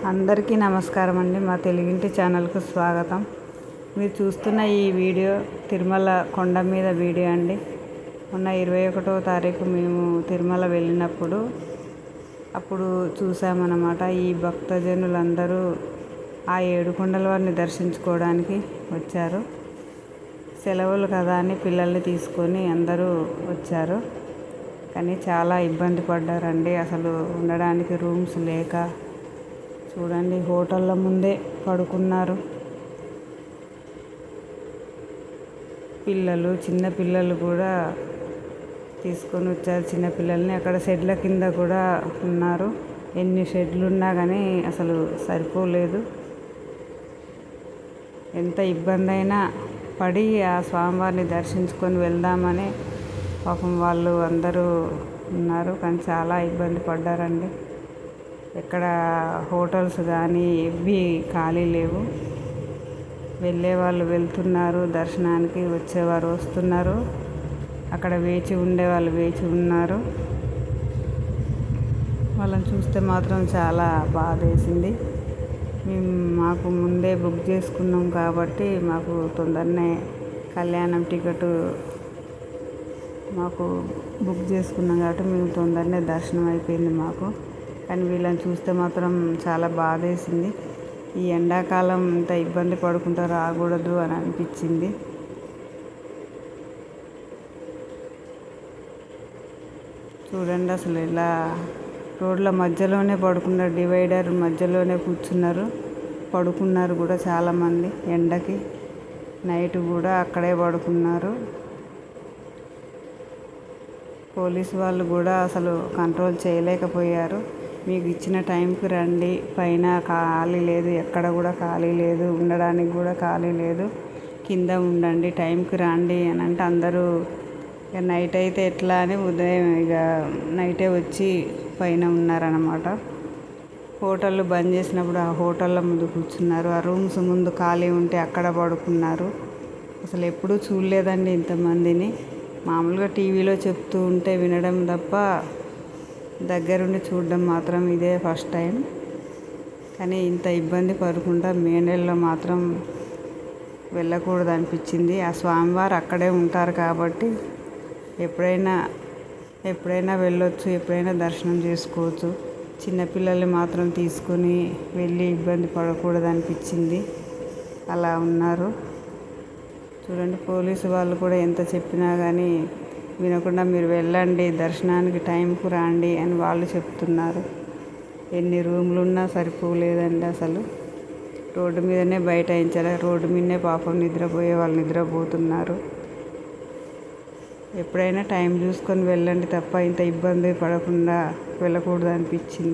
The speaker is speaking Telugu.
అందరికీ నమస్కారం అండి. మా తెలుగింటి ఛానల్కు స్వాగతం. మీరు చూస్తున్న ఈ వీడియో తిరుమల కొండ మీద వీడియో అండి. మొన్న 21వ తారీఖు మేము తిరుమల వెళ్ళినప్పుడు అప్పుడు చూసామన్నమాట. ఈ భక్తజనులందరూ ఆ 7 కొండల వారిని దర్శించుకోవడానికి వచ్చారు. సెలవులు కదా అని పిల్లల్ని తీసుకొని అందరూ వచ్చారు. కానీ చాలా ఇబ్బంది పడ్డారండి. అసలు ఉండడానికి రూమ్స్ లేక చూడండి, హోటళ్ళ ముందే పడుకున్నారు. చిన్న పిల్లలు కూడా తీసుకొని వచ్చారు. చిన్నపిల్లల్ని అక్కడ షెడ్ల కింద కూడా ఉన్నారు. ఎన్ని షెడ్లు ఉన్నా కానీ అసలు సరిపోలేదు. ఎంత ఇబ్బంది అయినా పడి ఆ స్వామివారిని దర్శించుకొని వెళ్దామని పాపం వాళ్ళు అందరూ ఉన్నారు. కానీ చాలా ఇబ్బంది పడ్డారండి. ఎక్కడ హోటల్స్ కానీ ఇవి ఖాళీ లేవు. వెళ్ళేవాళ్ళు వెళ్తున్నారు దర్శనానికి, వచ్చేవారు వస్తున్నారు. అక్కడ వేచి ఉండేవాళ్ళు వేచి ఉన్నారు. వాళ్ళని చూస్తే మాత్రం చాలా బాధ వేసింది. మాకు ముందే బుక్ చేసుకున్నాం కాబట్టి మాకు తొందరనే కళ్యాణం టికెట్ మాకు బుక్ చేసుకున్నాం కాబట్టి మేము తొందరనే దర్శనం అయిపోయింది మాకు. కానీ వీళ్ళని చూస్తే మాత్రం చాలా బాధ వేసింది. ఈ ఎండాకాలం ఇంత ఇబ్బంది పడుకుంటూ రాకూడదు అని అనిపించింది. చూడండి, అసలు ఇలా రోడ్ల మధ్యలోనే పడుకున్నారు. డివైడర్ మధ్యలోనే కూర్చున్నారు, పడుకున్నారు కూడా చాలామంది. ఎండకి నైట్ కూడా అక్కడే పడుకున్నారు. పోలీసు వాళ్ళు కూడా అసలు కంట్రోల్ చేయలేకపోయారు. మీకు ఇచ్చిన టైంకి రండి, పైన ఖాళీ లేదు, ఎక్కడ కూడా ఖాళీ లేదు, ఉండడానికి కూడా ఖాళీ లేదు, కింద ఉండండి, టైంకి రండి అని అంటే అందరూ ఇక నైట్ అయితే ఎట్లా అని ఉదయం ఇక నైటే వచ్చి పైన ఉన్నారన్నమాట. హోటళ్ళు బంద్ చేసినప్పుడు ఆ హోటళ్ళ ముందు కూర్చున్నారు. ఆ రూమ్స్ ముందు ఖాళీ ఉంటే అక్కడ పడుకున్నారు. అసలు ఎప్పుడూ చూడలేదండి ఇంతమందిని. మామూలుగా టీవీలో చెప్తూ ఉంటే వినడం తప్ప దగ్గరుండి చూడడం మాత్రం ఇదే ఫస్ట్ టైం. కానీ ఇంత ఇబ్బంది పడకుండా మే నెలలో మాత్రం వెళ్ళకూడదు అనిపించింది. ఆ స్వామివారు అక్కడే ఉంటారు కాబట్టి ఎప్పుడైనా వెళ్ళొచ్చు, ఎప్పుడైనా దర్శనం చేసుకోవచ్చు. చిన్నపిల్లల్ని మాత్రం తీసుకొని వెళ్ళి ఇబ్బంది పడకూడదు అనిపించింది. అలా ఉన్నారు. చూడండి, పోలీసు వాళ్ళు కూడా ఎంత చెప్పినా కానీ వినకుండా మీరు వెళ్ళండి, దర్శనానికి టైంకు రండి అని వాళ్ళు చెప్తున్నారు. ఎన్ని రూమ్లు ఉన్నా సరిపోలేదండి. అసలు రోడ్డు మీదనే బైఠాయించారు. రోడ్డు మీదనే పాపం నిద్రపోయే వాళ్ళు నిద్రపోతున్నారు. ఎప్పుడైనా టైం చూసుకొని వెళ్ళండి తప్ప ఇంత ఇబ్బంది పడకుండా వెళ్ళకూడదు అనిపించింది.